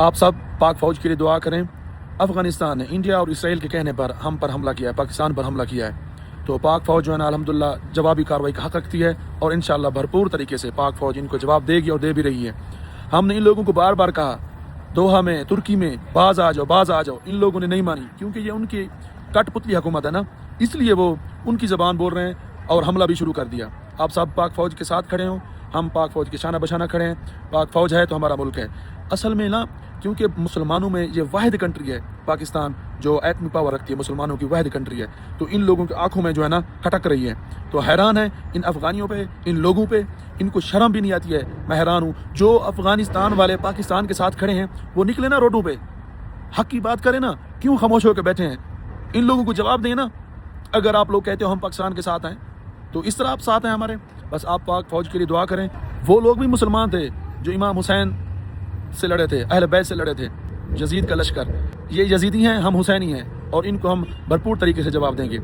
آپ سب پاک فوج کے لیے دعا کریں۔ افغانستان نے انڈیا اور اسرائیل کے کہنے پر ہم پر حملہ کیا ہے، پاکستان پر حملہ کیا ہے، تو پاک فوج جو ہے نا الحمدللہ جوابی کارروائی کا حق رکھتی ہے، اور انشاءاللہ بھرپور طریقے سے پاک فوج ان کو جواب دے گی اور دے بھی رہی ہے۔ ہم نے ان لوگوں کو بار بار کہا، دوحہ میں، ترکی میں، باز آ جاؤ، ان لوگوں نے نہیں مانی، کیونکہ یہ ان کی کٹ پتلی حکومت ہے نا، اس لیے وہ ان کی زبان بول رہے ہیں اور حملہ بھی شروع کر دیا۔ آپ سب پاک فوج کے ساتھ کھڑے ہوں، ہم پاک فوج کے شانہ بشانہ کھڑے ہیں۔ پاک فوج ہے تو ہمارا ملک ہے۔ اصل میں نا، کیونکہ مسلمانوں میں یہ واحد کنٹری ہے پاکستان جو ایٹمی پاور رکھتی ہے، مسلمانوں کی واحد کنٹری ہے، تو ان لوگوں کی آنکھوں میں جو ہے نا کھٹک رہی ہے، تو حیران ہے ان افغانیوں پہ، ان لوگوں پہ، ان کو شرم بھی نہیں آتی ہے۔ میں حیران ہوں، جو افغانستان والے پاکستان کے ساتھ کھڑے ہیں وہ نکلے نا روڈوں پہ، حق کی بات کریں نا، کیوں خاموش ہو کے بیٹھے ہیں؟ ان لوگوں کو جواب دیں نا۔ اگر آپ لوگ کہتے ہو ہم پاکستان کے ساتھ ہیں تو اس طرح آپ ساتھ ہیں ہمارے، بس آپ پاک فوج کے لیے دعا کریں۔ وہ لوگ بھی مسلمان تھے جو امام حسین سے لڑے تھے، اہل بیت سے لڑے تھے، یزید کا لشکر، یہ یزیدی ہیں، ہم حسینی ہیں، اور ان کو ہم بھرپور طریقے سے جواب دیں گے۔